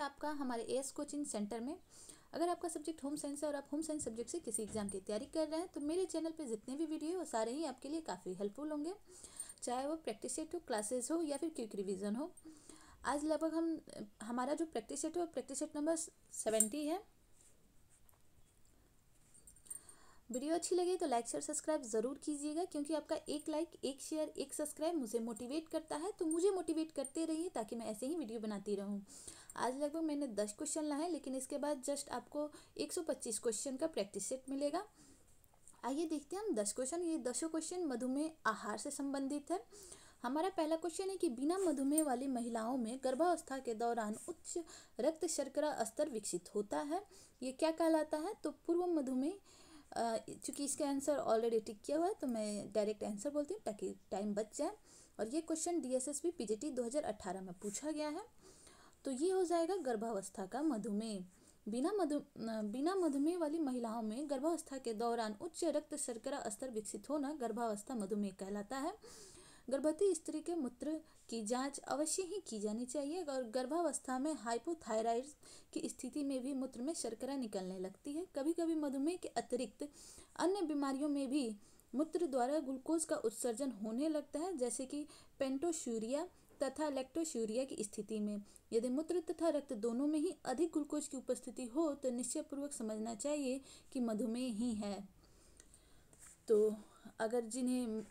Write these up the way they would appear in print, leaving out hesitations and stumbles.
आपका हमारे as coaching centre में। अगर आपका सब्जेक्ट होम साइंस है और आप होम साइंस सब्जेक्ट से किसी एग्जाम की तैयारी कर रहे हैं तो मेरे चैनल पे जितने भी वीडियो वो सारे ही आपके लिए काफ़ी हेल्पफुल होंगे, चाहे वो प्रैक्टिस सेट हो, क्लासेस हो या फिर क्विक रिवीजन हो। आज लगभग हमारा जो प्रैक्टिस सेट है वो प्रैक्टिस सेट नंबर 70 है। वीडियो अच्छी लगी तो लाइक शेयर सब्सक्राइब ज़रूर कीजिएगा, क्योंकि आपका एक लाइक, एक शेयर, एक सब्सक्राइब मुझे मोटिवेट करता है। तो मुझे मोटिवेट करते रहिए ताकि मैं ऐसे ही वीडियो बनाती रहूं। आज लगभग मैंने 10 क्वेश्चन लाए हैं, लेकिन इसके बाद जस्ट आपको 125 क्वेश्चन का प्रैक्टिस सेट मिलेगा। आइए देखते हैं हम 10 क्वेश्चन। ये 10 क्वेश्चन मधुमेह आहार से संबंधित है। हमारा पहला क्वेश्चन है कि बिना मधुमेह वाली महिलाओं में गर्भावस्था के दौरान उच्च रक्त शर्करा स्तर विकसित होता है। ये क्या कहलाता है? तो पूर्व मधुमेह। चूँकि इसका आंसर ऑलरेडी टिक किया हुआ है तो मैं डायरेक्ट आंसर बोलती हूँ ताकि टाइम बच जाए। और ये क्वेश्चन DSSB PGT 2018 में पूछा गया है। तो ये हो जाएगा गर्भावस्था का मधुमेह। बिना मधुमेह वाली महिलाओं में गर्भावस्था के दौरान उच्च रक्त शर्करा स्तर विकसित होना गर्भावस्था मधुमेह कहलाता है। गर्भवती स्त्री के मूत्र की जांच अवश्य ही की जानी चाहिए। और गर्भावस्था में हाइपोथायराइड की स्थिति में भी मूत्र में शर्करा निकलने लगती है। कभी कभी मधुमेह के अतिरिक्त अन्य बीमारियों में भी मूत्र द्वारा ग्लूकोज का उत्सर्जन होने लगता है, जैसे कि पेंटोशूरिया तथा लैक्टोशूरिया की स्थिति में। यदि मूत्र तथा रक्त दोनों में ही अधिक ग्लूकोज की उपस्थिति हो तो निश्चयपूर्वक समझना चाहिए कि मधुमेह ही है। तो अगर जिन्हें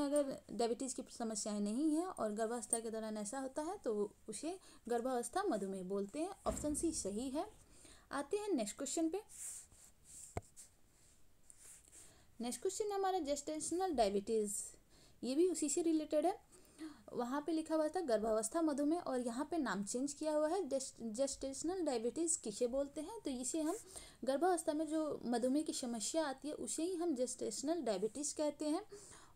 अगर डायबिटीज़ की समस्याएं नहीं है और गर्भावस्था के दौरान ऐसा होता है तो उसे गर्भावस्था मधुमेह बोलते हैं। ऑप्शन सी सही है। आते हैं नेक्स्ट क्वेश्चन पे। नेक्स्ट क्वेश्चन हमारा जेस्टेशनल डायबिटीज़, ये भी उसी से रिलेटेड है। वहाँ पे लिखा हुआ था गर्भावस्था मधुमेह और यहाँ पे नाम चेंज किया हुआ है। जेस्टेशनल डायबिटीज़ किसे बोलते हैं? तो इसे हम गर्भावस्था में जो मधुमेह की समस्या आती है उसे ही हम जेस्टेशनल डायबिटीज़ कहते हैं।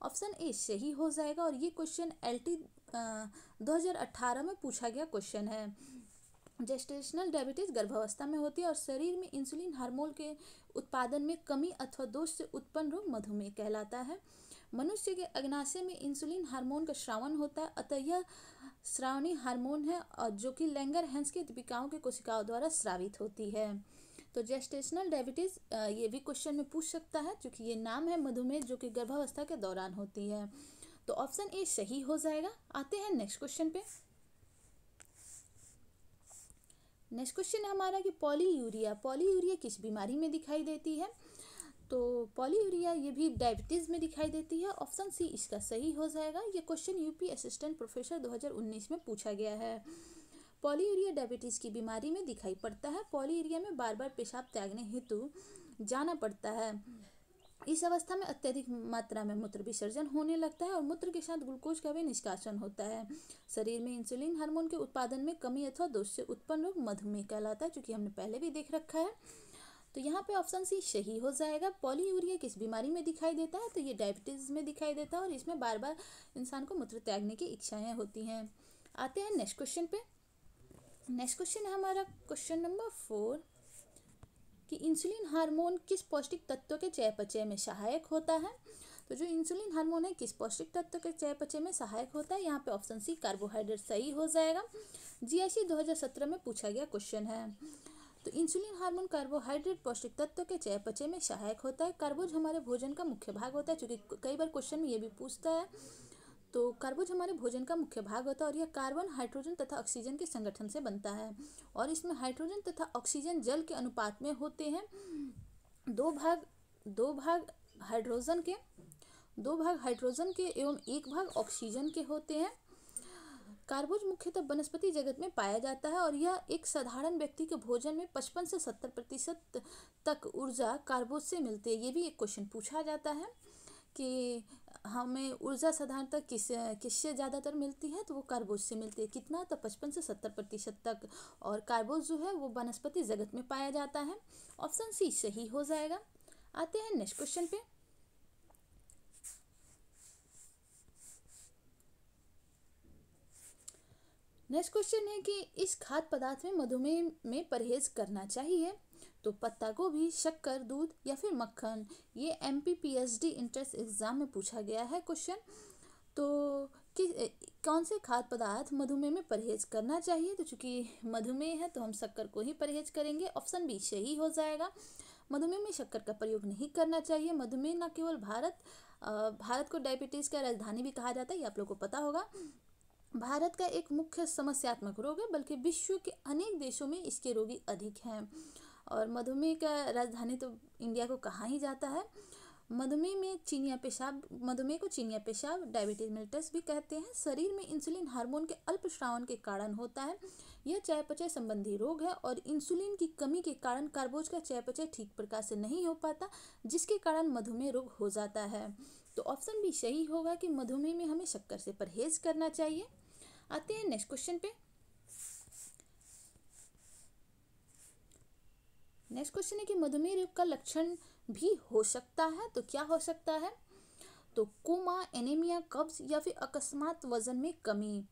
ऑप्शन ए सही हो जाएगा। और ये क्वेश्चन LT 2018 में पूछा गया क्वेश्चन है। जेस्टेशनल डायबिटीज़ गर्भावस्था में होती है और शरीर में इंसुलिन हार्मोन के उत्पादन में कमी अथवा दोष से उत्पन्न रोग मधुमेह कहलाता है। मनुष्य के अग्नाशय में इंसुलिन हार्मोन का स्रावन होता है, अतः यह स्रावणी हार्मोन है और जो कि लैंगरहैंस की दीपिकाओं के कोशिकाओं द्वारा स्रावित होती है। तो जेस्टेशनल डायबिटीज़ ये भी क्वेश्चन में पूछ सकता है, क्योंकि ये नाम है मधुमेह जो कि गर्भावस्था के दौरान होती है। तो ऑप्शन ए सही हो जाएगा। आते हैं नेक्स्ट क्वेश्चन पे। नेक्स्ट क्वेश्चन है हमारा कि पॉलीयूरिया किस बीमारी में दिखाई देती है? तो पॉलीयूरिया ये भी डायबिटीज़ में दिखाई देती है। ऑप्शन सी इसका सही हो जाएगा। ये क्वेश्चन यूपी असिस्टेंट प्रोफेसर 2019 में पूछा गया है। पॉलीयूरिया डायबिटीज़ की बीमारी में दिखाई पड़ता है। पॉलीयूरिया में बार बार पेशाब त्यागने हेतु जाना पड़ता है। इस अवस्था में अत्यधिक मात्रा में मूत्र विसर्जन होने लगता है और मूत्र के साथ ग्लूकोज का भी निष्कासन होता है। शरीर में इंसुलिन हार्मोन के उत्पादन में कमी अथवा दोष से उत्पन्न रोग मधुमेह कहलाता है, क्योंकि हमने पहले भी देख रखा है। तो यहाँ पे ऑप्शन सी सही हो जाएगा। पॉलीयूरिया किस बीमारी में दिखाई देता है? तो ये डायबिटीज़ में दिखाई देता है और इसमें बार बार इंसान को मूत्र त्यागने की इच्छाएं होती हैं। आते हैं नेक्स्ट क्वेश्चन पे। नेक्स्ट क्वेश्चन है हमारा क्वेश्चन नंबर 4 कि इंसुलिन हार्मोन किस पौष्टिक तत्व के चयापचय में सहायक होता है? तो जो इंसुलिन हार्मोन है किस पौष्टिक तत्व के चयापचय में सहायक होता है? यहाँ पे ऑप्शन सी कार्बोहाइड्रेट सही हो जाएगा। GIC 2017 में पूछा गया क्वेश्चन है। तो इंसुलिन हार्मोन कार्बोहाइड्रेट पौष्टिक तत्व के चयापचय में सहायक होता है। कार्बोज हमारे भोजन का मुख्य भाग होता है, क्योंकि कई बार क्वेश्चन में ये भी पूछता है। तो कार्बोज हमारे भोजन का मुख्य भाग होता है और यह कार्बन, हाइड्रोजन तथा ऑक्सीजन के संगठन से बनता है। और इसमें हाइड्रोजन तथा ऑक्सीजन जल के अनुपात में होते हैं। दो भाग हाइड्रोजन के एवं एक भाग ऑक्सीजन के होते हैं। कार्बोज मुख्यतः वनस्पति जगत में पाया जाता है और यह एक साधारण व्यक्ति के भोजन में 55 से 70% तक ऊर्जा कार्बोज से मिलती है। ये भी एक क्वेश्चन पूछा जाता है कि हमें ऊर्जा साधारणतः किससे ज़्यादातर मिलती है? तो वो कार्बोज से मिलती है। कितना? तो 55 से 70% तक। और कार्बोज जो है वो वनस्पति जगत में पाया जाता है। ऑप्शन सी सही हो जाएगा। आते हैं नेक्स्ट क्वेश्चन पे। नेक्स्ट क्वेश्चन है कि इस खाद्य पदार्थ में मधुमेह में परहेज करना चाहिए? तो पत्ता गोभी, शक्कर, दूध या फिर मक्खन। ये MP PhD इंट्रेंस एग्जाम में पूछा गया है क्वेश्चन। तो कि कौन से खाद्य पदार्थ मधुमेह में परहेज करना चाहिए। तो चूंकि मधुमेह है तो हम शक्कर को ही परहेज करेंगे। ऑप्शन बी सही हो जाएगा। मधुमेह में शक्कर का प्रयोग नहीं करना चाहिए। मधुमेह न केवल भारत को डायबिटीज़ का राजधानी भी कहा जाता है, ये आप लोग को पता होगा। भारत का एक मुख्य समस्यात्मक रोग है, बल्कि विश्व के अनेक देशों में इसके रोगी अधिक हैं। और मधुमेह का राजधानी तो इंडिया को कहा ही जाता है। मधुमेह को चीनिया पेशाब डायबिटीज मेलिटस भी कहते हैं। शरीर में इंसुलिन हार्मोन के अल्पस्रावन के कारण होता है। यह चयापचय संबंधी रोग है और इंसुलिन की कमी के कारण कार्बोज का चयापचय ठीक प्रकार से नहीं हो पाता, जिसके कारण मधुमेह रोग हो जाता है। तो ऑप्शन बी सही होगा कि मधुमेह में हमें शक्कर से परहेज करना चाहिए। आते हैं नेक्स्ट क्वेश्चन पे। नेक्स्ट क्वेश्चन है कि मधुमेह रोग का लक्षण भी हो सकता है, तो क्या हो सकता है। तो कोमा, एनीमिया, कब्ज या फिर अकस्मात वजन में कमी।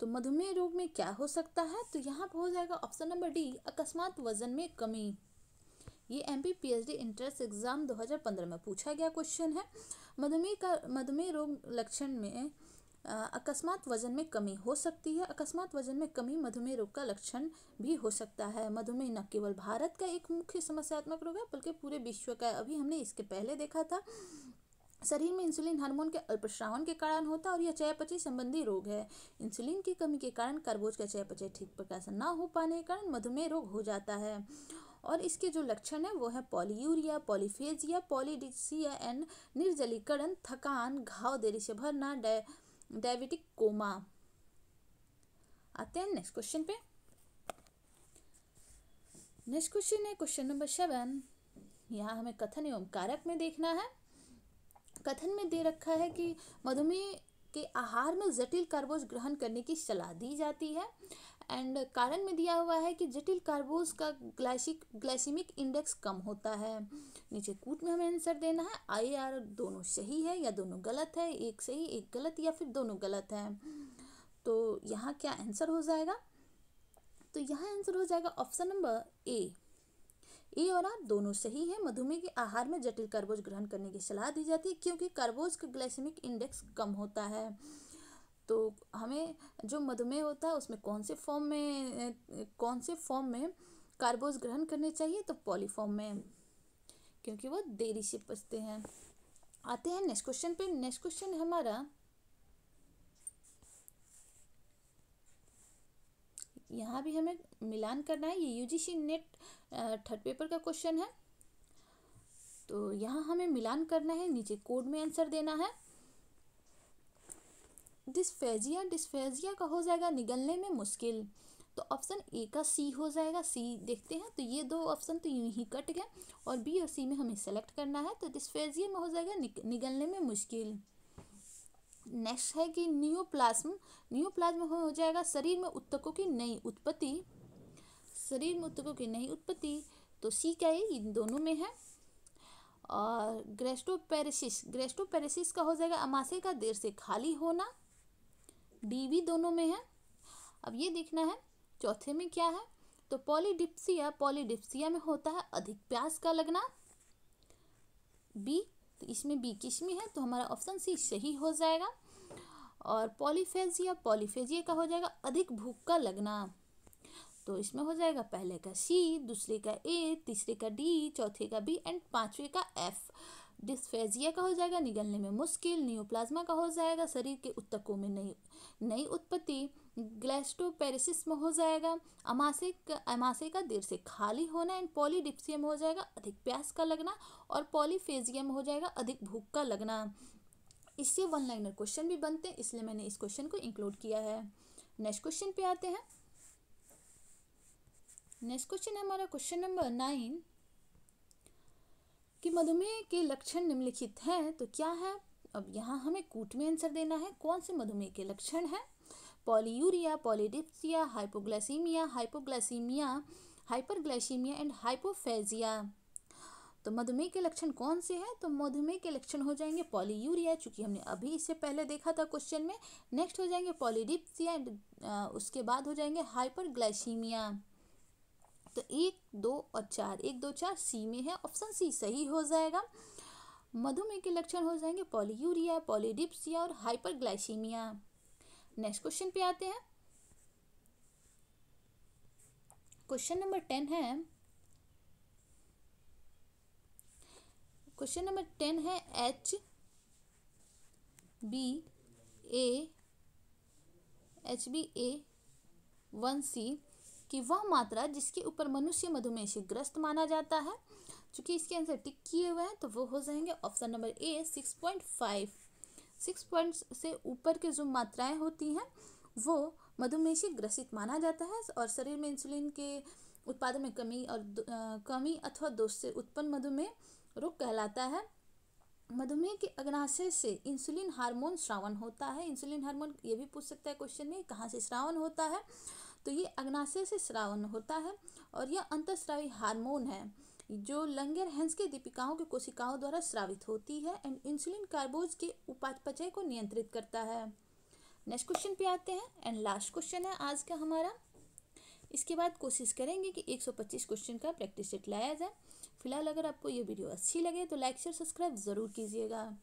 तो मधुमेह रोग में क्या हो सकता है, तो यहाँ पर हो जाएगा ऑप्शन नंबर डी, अकस्मात वजन में कमी। ये एमपी पीएचडी एंट्रेंस एग्जाम 2015 में पूछा गया क्वेश्चन है। मधुमेह रोग लक्षण में अकस्मात वजन में कमी हो सकती है। अकस्मात वजन में कमी मधुमेह रोग का लक्षण भी हो सकता है। मधुमेह न केवल भारत का एक मुख्य समस्यात्मक रोग है, बल्कि पूरे विश्व का। अभी हमने इसके पहले देखा था। शरीर में इंसुलिन हार्मोन के अल्पस्रावन के कारण होता है और यह चयापचय संबंधी रोग है। इंसुलिन की कमी के कारण कार्बोज का चयापचय ठीक प्रकार से ना हो पाने के कारण मधुमेह रोग हो जाता है। और इसके जो लक्षण है वो है पॉलीयूरिया, पॉलीफेजिया, पॉलीडिप्सिया एंड निर्जलीकरण, थकान, घाव देरी से भरना, डायबिटिक कोमा। आते हैं नेक्स्ट क्वेश्चन पे। नेक्स्ट क्वेश्चन है क्वेश्चन नंबर 7। यहाँ हमें कथन एवं कारक में देखना है। कथन में दे रखा है कि मधुमेह के आहार में जटिल कार्बोज ग्रहण करने की सलाह दी जाती है। एंड कारण में दिया हुआ है कि जटिल कार्बोज का ग्लाइसेमिक इंडेक्स कम होता है। नीचे कूट में हमें आंसर देना है। आई आर दोनों सही है या दोनों गलत है, एक सही एक गलत या फिर दोनों गलत है। तो यहाँ क्या आंसर हो जाएगा, तो यहाँ आंसर हो जाएगा ऑप्शन नंबर ए और आर दोनों सही है। मधुमेह के आहार में जटिल कार्बोज ग्रहण करने की सलाह दी जाती है क्योंकि कार्बोज का ग्लाइसेमिक इंडेक्स कम होता है। तो हमें जो मधुमेह होता है उसमें कौन से फॉर्म में कार्बोज ग्रहण करने चाहिए, तो पॉलीफॉर्म में, क्योंकि वो देरी से पचते हैं। आते हैं नेक्स्ट क्वेश्चन पे। नेक्स्ट क्वेश्चन हमारा यहाँ भी हमें मिलान करना है। ये यूजीसी नेट थर्ड पेपर का क्वेश्चन है। तो यहाँ हमें मिलान करना है, नीचे कोड में आंसर देना है। डिस्फेजिया का हो जाएगा निगलने में मुश्किल। तो ऑप्शन ए का सी हो जाएगा। सी देखते हैं तो ये दो ऑप्शन तो यूं ही कट गए और बी और सी में हमें सेलेक्ट करना है। तो डिस्फेजिया में हो जाएगा निगलने में मुश्किल। नेक्स्ट है कि नियोप्लाज्म हो जाएगा शरीर में उत्तकों की नई उत्पत्ति। तो सी क्या है, इन दोनों में है। और ग्रेस्टोपेरेसिस का हो जाएगा अमाशय का देर से खाली होना। डी भी दोनों में है। अब ये देखना है चौथे में क्या है। तो पॉलीडिप्सिया में होता है अधिक प्यास का लगना। बी, तो इसमें बी किस में है, तो हमारा ऑप्शन सी सही हो जाएगा। और पॉलीफेजिया का हो जाएगा अधिक भूख का लगना। तो इसमें हो जाएगा पहले का सी, दूसरे का ए, तीसरे का डी, चौथे का बी एंड पांचवे का एफ। डिस्फेजिया का हो जाएगा निगलने में मुश्किल। नियोप्लाज्मा का हो जाएगा शरीर के उत्तकों में नई उत्पत्ति। ग्लेस्टोपेरेसिस में हो जाएगा अमाशय का देर से खाली होना। एंड पॉलीडिप्सिया में हो जाएगा अधिक प्यास का लगना। और पॉलीफेजिया में हो जाएगा अधिक भूख का लगना। इससे वन लाइनर क्वेश्चन भी बनते हैं, इसलिए मैंने इस क्वेश्चन को इंक्लूड किया है। नेक्स्ट क्वेश्चन पे आते हैं। नेक्स्ट क्वेश्चन है हमारा क्वेश्चन नंबर 9 कि मधुमेह के लक्षण निम्नलिखित हैं, तो क्या है। अब यहाँ हमें कूट में आंसर देना है कौन से मधुमेह के लक्षण हैं। Polyuria, polydipsia, hypoglycaemia, hyperglycaemia and hypophagia. तो मधुमेह के लक्षण कौन से हैं, तो मधुमेह के लक्षण हो जाएंगे पॉलीयूरिया, चूंकि हमने अभी इससे पहले देखा था क्वेश्चन में। नेक्स्ट हो जाएंगे पॉलीडिप्सिया, उसके बाद हो जाएंगे हाइपरग्लाइसीमिया। तो 1, 2 और 4, 1, 2, 4 सी में है। ऑप्शन सी सही हो जाएगा। मधुमेह के लक्षण हो जाएंगे पॉलीयूरिया, पॉलीडिप्सिया और हाइपरग्लाइसीमिया। नेक्स्ट क्वेश्चन पे आते हैं। क्वेश्चन नंबर 10 है, क्वेश्चन नंबर 10 है HbA1c कि वह मात्रा जिसके ऊपर मनुष्य मधुमेह से ग्रस्त माना जाता है। चूंकि इसके आंसर टिक किए हुए हैं तो वो हो जाएंगे ऑप्शन नंबर ए 6.5। 6 पॉइंट से ऊपर के जो मात्राएं होती हैं वो मधुमेह से ग्रसित माना जाता है और शरीर में इंसुलिन के उत्पादन में कमी अथवा दोष से उत्पन्न मधुमेह रोग कहलाता है। मधुमेह के अग्नाशय से इंसुलिन हार्मोन स्रावन होता है। इंसुलिन हार्मोन ये भी पूछ सकता है क्वेश्चन में, कहाँ से स्रावन होता है, तो ये अग्नाशय से स्रावन होता है और यह अंतःस्रावी हार्मोन है जो लंगरहैंस के दीपिकाओं की कोशिकाओं द्वारा स्रावित होती है एंड इंसुलिन कार्बोज के उपापचय को नियंत्रित करता है। नेक्स्ट क्वेश्चन पे आते हैं एंड लास्ट क्वेश्चन है आज का हमारा। इसके बाद कोशिश करेंगे कि 125 क्वेश्चन का प्रैक्टिस सेट लाया जाए। फिलहाल अगर आपको ये वीडियो अच्छी लगे तो लाइक शेयर सब्सक्राइब ज़रूर कीजिएगा।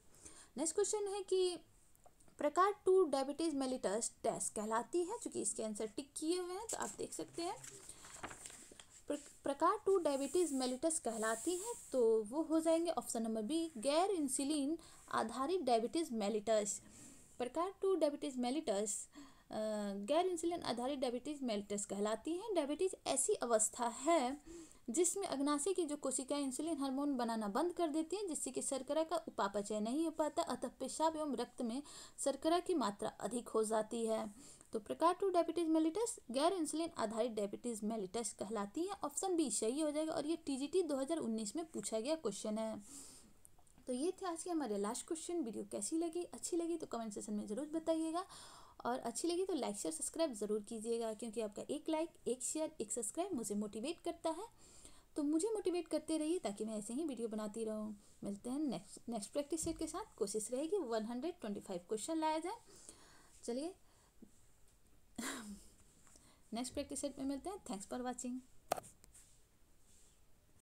नेक्स्ट क्वेश्चन है कि प्रकार 2 डायबिटीज़ मेलिटस टेस्ट कहलाती है। चूँकि इसके आंसर टिक किए हुए हैं तो आप देख सकते हैं प्रकार 2 डायबिटीज़ मेलिटस कहलाती है, तो वो हो जाएंगे ऑप्शन नंबर बी गैर इंसुलिन आधारित डायबिटीज़ मेलिटस। प्रकार 2 डायबिटीज़ मेलिटस गैर इंसुलिन आधारित डायबिटीज़ मेलिटस कहलाती है। डायबिटीज़ ऐसी अवस्था है जिसमें अग्नाशय की जो कोशिकाएं इंसुलिन हार्मोन बनाना बंद कर देती हैं, जिससे कि शर्करा का उपापचय नहीं हो पाता, अतः पेशाब एवं रक्त में शर्करा की मात्रा अधिक हो जाती है। तो प्रकार 2 डायबिटीज़ मेलिटस गैर इंसुलिन आधारित डायबिटीज़ मेलिटस कहलाती है। ऑप्शन बी सही हो जाएगा और ये TGT 2019 में पूछा गया क्वेश्चन है। तो ये थे आज के हमारे लास्ट क्वेश्चन। वीडियो कैसी लगी, अच्छी लगी तो कमेंट सेक्शन में ज़रूर बताइएगा और अच्छी लगी तो लाइक शेयर सब्सक्राइब ज़रूर कीजिएगा, क्योंकि आपका एक लाइक, एक शेयर, एक सब्सक्राइब मुझे मोटिवेट करता है। तो मुझे मोटिवेट करते रहिए ताकि मैं ऐसे ही वीडियो बनाती रहूँ। मिलते हैं नेक्स्ट प्रैक्टिस सेट के साथ। कोशिश रहेगी 125 क्वेश्चन लाया जाए। चलिए नेक्स्ट प्रैक्टिस सेट में मिलते हैं। Thanks for watching.